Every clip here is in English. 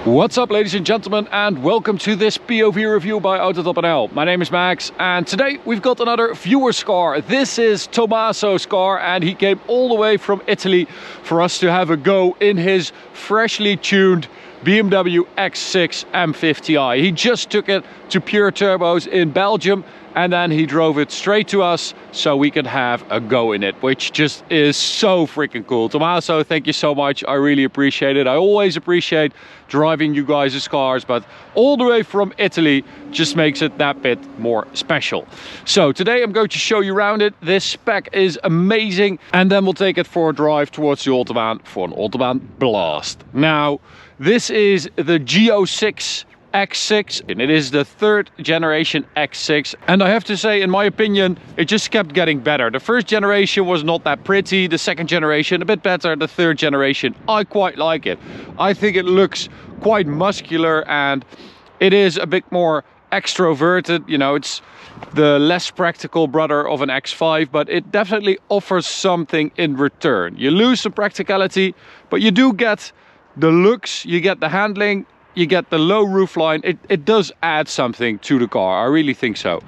What's up, ladies and gentlemen, and welcome to this POV review by Autobahn. My name is Max, and today we've got another viewer's car. This is Tommaso's car, and he came all the way from Italy for us to have a go in his freshly tuned BMW X6 M50i. He just took it to Pure Turbos in Belgium, and then he drove it straight to us so we could have a go in it, which just is so freaking cool. Tommaso, thank you so much. I really appreciate it. I always appreciate driving you guys' cars, but all the way from Italy just makes it that bit more special. So today I'm going to show you around it. This spec is amazing, and then we'll take it for a drive towards the Autobahn for an Autobahn blast. Now, this is the G06 X6, and it is the third generation X6, and I have to say, in my opinion, it just kept getting better. The first generation was not that pretty, the second generation a bit better, the third generation I quite like it. I think it looks quite muscular, and it is a bit more extroverted. You know, it's the less practical brother of an X5, but it definitely offers something in return. You lose some practicality, but you do get the looks, you get the handling, you get the low roofline. It does add something to the car, I really think so.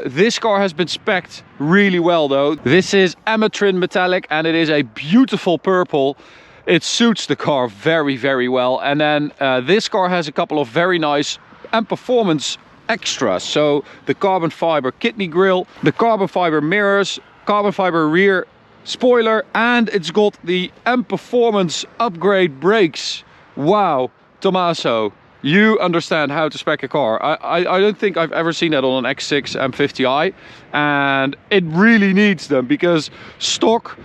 This car has been spec'd really well though. This is Amatrin metallic, and it is a beautiful purple. It suits the car very, very well. And then this car has a couple of very nice and performance extras. So the carbon fiber kidney grille, the carbon fiber mirrors, carbon fiber rear spoiler, and it's got the M Performance upgrade brakes. Wow, Tommaso, you understand how to spec a car. I don't think I've ever seen that on an X6 M50i, and it really needs them, because stock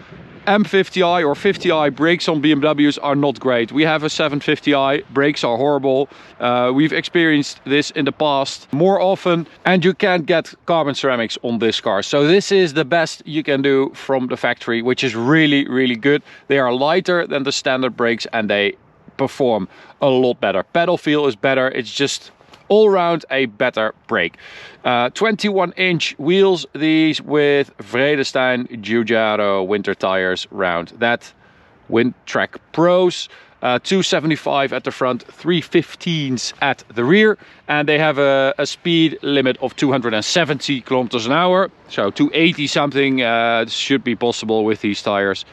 M50i or 50i brakes on BMWs are not great. We have a 750i, brakes are horrible. We've experienced this in the past more often, and you can't get carbon ceramics on this car. So this is the best you can do from the factory, which is really, really good. They are lighter than the standard brakes, and they perform a lot better. Pedal feel is better. It's just all around a better brake. 21-inch wheels, these with Vredestein Giugiaro winter tires round that. Windtrack Pros, 275 at the front, 315s at the rear, and they have a speed limit of 270 kilometers an hour. So 280 something should be possible with these tires.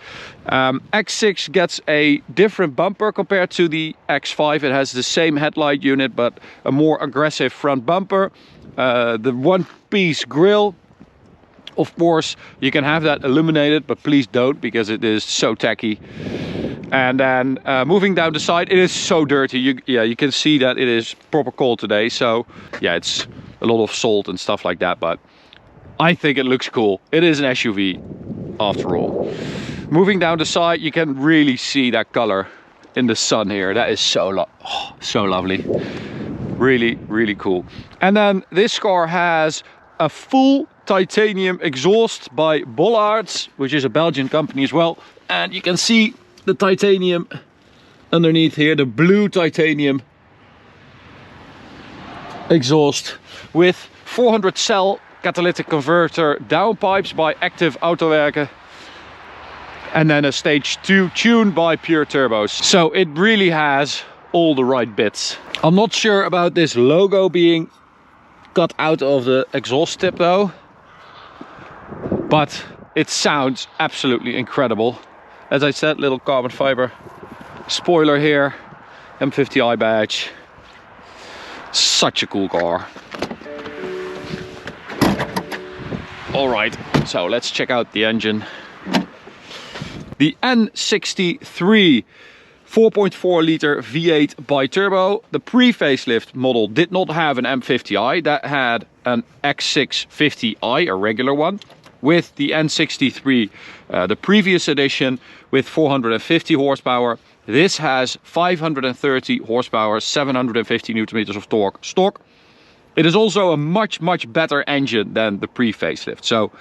X6 gets a different bumper compared to the X5. It has the same headlight unit, but a more aggressive front bumper. The one-piece grille, of course, you can have that illuminated, but please don't, because it is so tacky. And then moving down the side, it is so dirty. You can see that it is proper cold today. So yeah, it's a lot of salt and stuff like that, but I think it looks cool. It is an SUV after all. Moving down the side, you can really see that color in the sun here. That is so lovely. Really, really cool. And then this car has a full titanium exhaust by Bollards, which is a Belgian company as well. And you can see the titanium underneath here, the blue titanium exhaust with 400 cell catalytic converter downpipes by Active Autowerken, and then a stage 2 tune by Pure Turbos. So it really has all the right bits. I'm not sure about this logo being cut out of the exhaust tip though, but it sounds absolutely incredible. As I said, little carbon fiber spoiler here, M50i badge. Such a cool car. All right, so let's check out the engine. The N63 4.4 liter V8 bi-turbo. The pre-facelift model did not have an M50i, that had an X650i, a regular one. With the N63, the previous edition, with 450 horsepower. This has 530 horsepower, 750 newton meters of torque stock. It is also a much better engine than the pre-facelift. So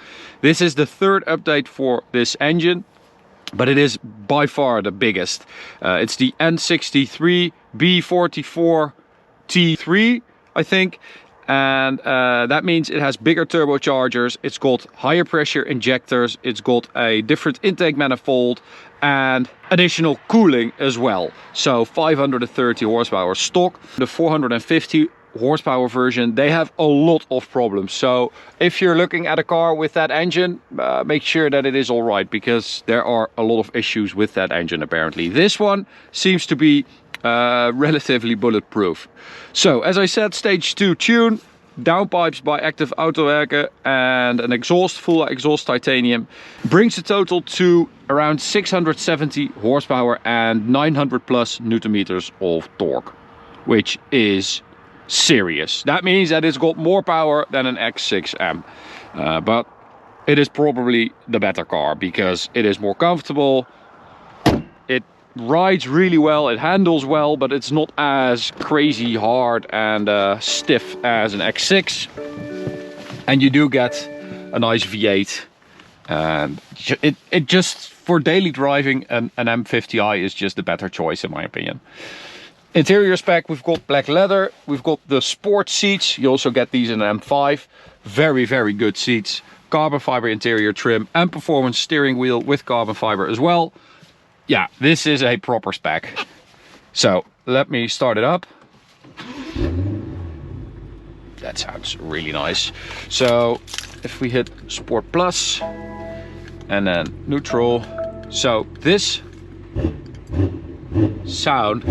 this is the third update for this engine, but it is by far the biggest. It's the N63 B44 T3, I think. And that means it has bigger turbochargers, it's got higher pressure injectors, it's got a different intake manifold, and additional cooling as well. So 530 horsepower stock. The 450 horsepower version, they have a lot of problems. So if you're looking at a car with that engine, make sure that it is all right, because there are a lot of issues with that engine apparently. This one seems to be relatively bulletproof. So as I said, stage 2 tune, downpipes by Active Autowerken, and an exhaust, full exhaust titanium, brings the total to around 670 horsepower and 900 plus newton meters of torque, which is serious. That means that it's got more power than an X6M, but it is probably the better car because it is more comfortable. It rides really well, it handles well, but it's not as crazy hard and stiff as an X6. And you do get a nice V8, and it just, for daily driving, an M50i is just the better choice in my opinion. Interior spec, we've got black leather, we've got the sport seats, you also get these in an M5, very good seats, carbon fiber interior trim and performance steering wheel with carbon fiber as well. Yeah, this is a proper spec. So let me start it up. That sounds really nice. So if we hit Sport Plus and then neutral, so this sound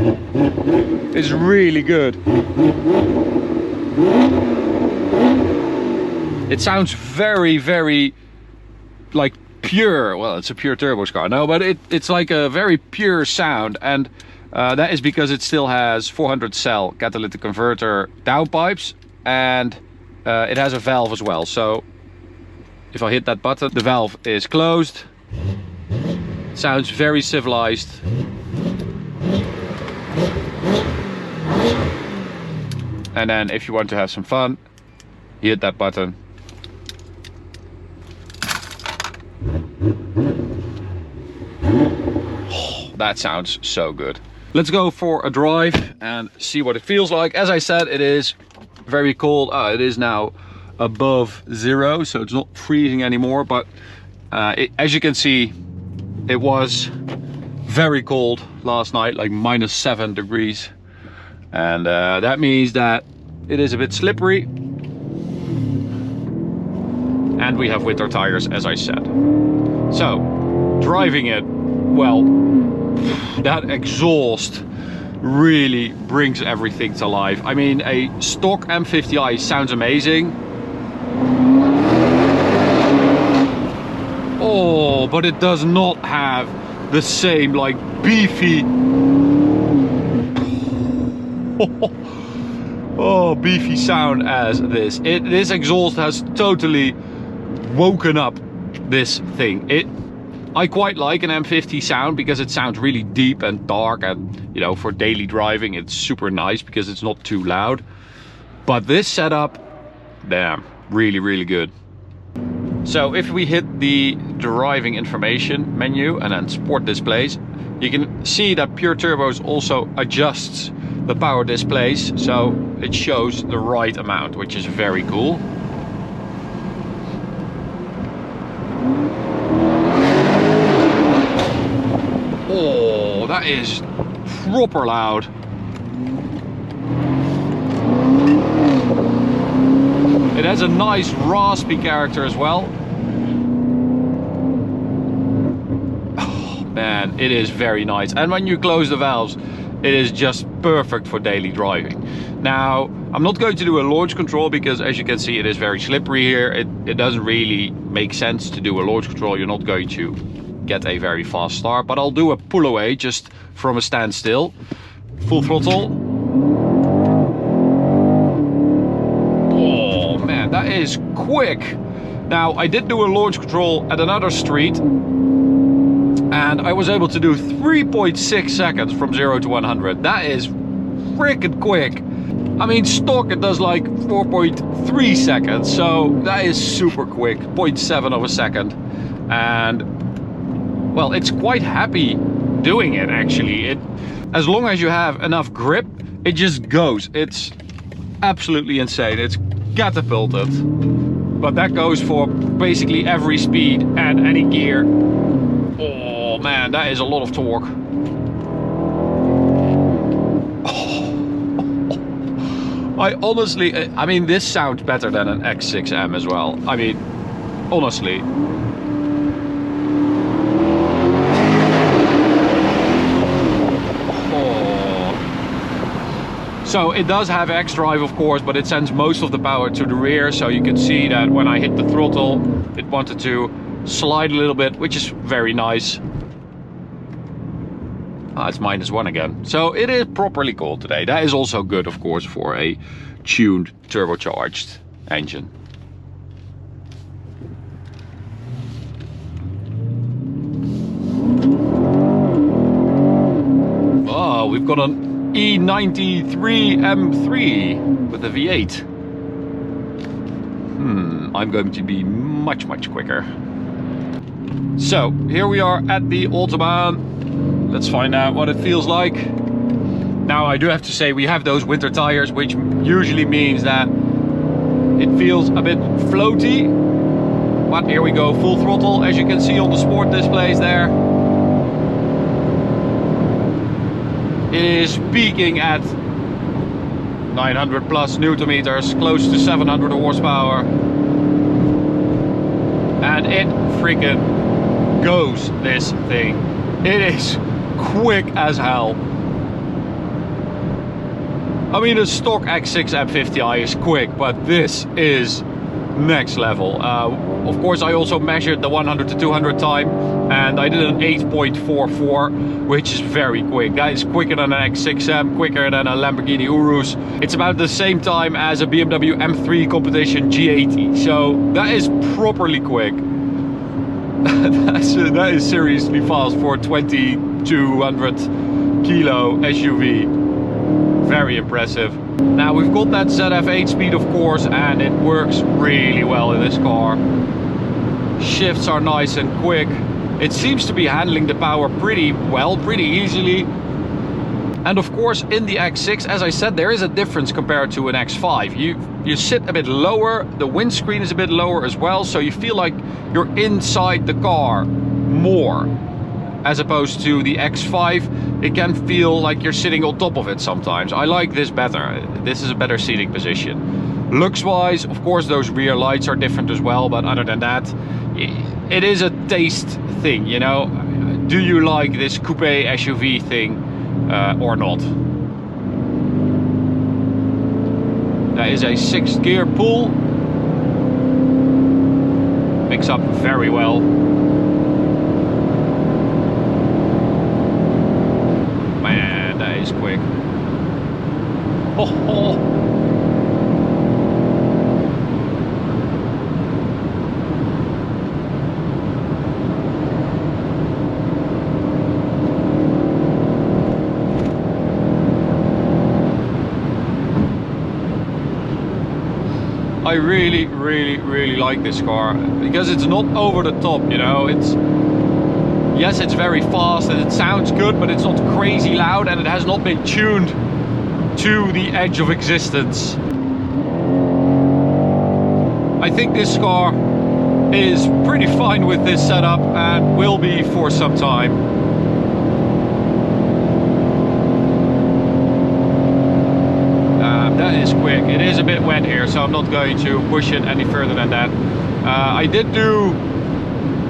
is really good. It sounds very like pure. Well, it's a pure turbo car, no, but it's like a very pure sound, and that is because it still has 400 cell catalytic converter downpipes, and it has a valve as well. So if I hit that button, the valve is closed. It sounds very civilized. And then if you want to have some fun, you hit that button. Oh, that sounds so good. Let's go for a drive and see what it feels like. As I said, it is very cold. It is now above 0, so it's not freezing anymore, but as you can see, it was very cold last night, like -7 degrees. And that means that it is a bit slippery, and we have winter tires, as I said. So driving it, well, that exhaust really brings everything to life. I mean, a stock M50i sounds amazing. Oh, but it does not have the same like beefy beefy sound as this. This exhaust has totally woken up this thing. I quite like an M50 sound because it sounds really deep and dark, and you know, for daily driving it's super nice because it's not too loud. But this setup, damn, really good. So if we hit the driving information menu and then sport displays, you can see that Pure Turbos also adjusts the power displays, so it shows the right amount, which is very cool. Oh, that is proper loud. It has a nice raspy character as well. Oh man, it is very nice. And when you close the valves, it is just perfect for daily driving. Now, I'm not going to do a launch control because, as you can see, it is very slippery here. It doesn't really make sense to do a launch control. You're not going to get a very fast start, but I'll do a pull away just from a standstill. Full throttle. Oh man, that is quick. Now, I did do a launch control at another street, and I was able to do 3.6 seconds from 0 to 100. That is freaking quick. I mean, stock it does like 4.3 seconds, so that is super quick, 0.7 of a second. And well, it's quite happy doing it actually. As long as you have enough grip, it just goes. It's absolutely insane. It's catapulted. But that goes for basically every speed and any gear. Oh man, that is a lot of torque. I honestly, I mean, this sounds better than an X6M as well. I mean, honestly. So it does have X-Drive, of course, but it sends most of the power to the rear. So you can see that when I hit the throttle, it wanted to slide a little bit, which is very nice. Ah, it's -1 again. So it is properly cold today. That is also good, of course, for a tuned turbocharged engine. Oh, we've got an E93 M3 with a V8. I'm going to be much quicker. So here we are at the Autobahn. Let's find out what it feels like. Now I do have to say we have those winter tires, which usually means that it feels a bit floaty. But here we go, full throttle, as you can see on the sport displays there. It is peaking at 900 plus Newton meters, close to 700 horsepower. And it freaking goes, this thing. It is quick as hell. I mean, the stock X6 M50i is quick, but this is next level. Of course, I also measured the 100 to 200 time, and I did an 8.44, which is very quick. That is quicker than an X6M, quicker than a Lamborghini Urus. It's about the same time as a BMW M3 competition G80, so that is properly quick. That is seriously fast for a 2200 kilo SUV. Very impressive. Now we've got that ZF 8-speed, of course, and it works really well in this car. Shifts are nice and quick. It seems to be handling the power pretty well, pretty easily. And of course, in the X6, as I said, there is a difference compared to an X5. You sit a bit lower, the windscreen is a bit lower as well, so you feel like you're inside the car more. As opposed to the X5, it can feel like you're sitting on top of it sometimes. I like this better. This is a better seating position. Looks wise, of course, those rear lights are different as well, but other than that, it is a taste thing, you know. Do you like this coupe SUV thing or not? That is a 6th gear pull. Picks up very well. Man, that is quick. Oh. I really like this car because it's not over the top, you know. Yes, it's very fast and it sounds good, but it's not crazy loud, and it has not been tuned to the edge of existence. I think this car is pretty fine with this setup and will be for some time. That is quick. It is a bit wet here, so I'm not going to push it any further than that. I did do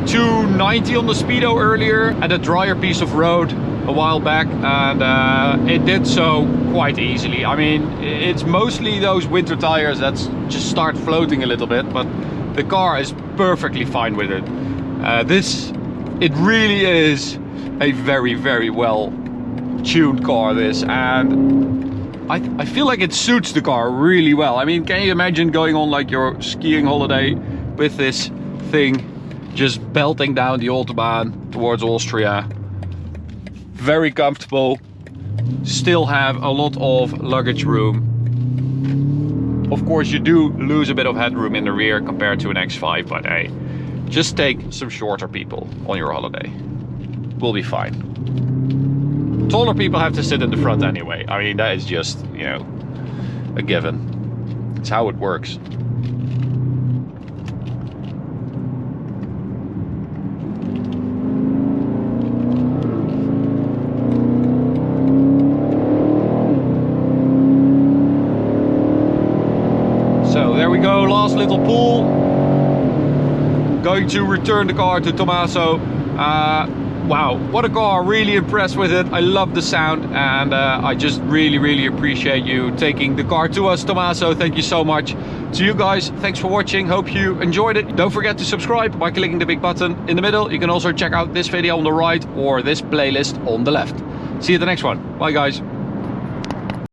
290 on the speedo earlier at a drier piece of road a while back, and it did so quite easily. I mean, it's mostly those winter tires that just start floating a little bit, but the car is perfectly fine with it. It really is a very well tuned car, this, and I feel like it suits the car really well. I mean, can you imagine going on like your skiing holiday with this thing just belting down the Autobahn towards Austria? Very comfortable. Still have a lot of luggage room. Of course, you do lose a bit of headroom in the rear compared to an X5, but hey, just take some shorter people on your holiday. We'll be fine. Taller people have to sit in the front anyway. I mean, that is just, you know, a given. It's how it works. we go, last little pull. Going to return the car to Tommaso. Wow, what a car, really impressed with it. I love the sound, and I just really appreciate you taking the car to us, Tommaso. Thank you so much. To you guys, thanks for watching, hope you enjoyed it. Don't forget to subscribe by clicking the big button in the middle. You can also check out this video on the right or this playlist on the left. See you at the next one. Bye guys.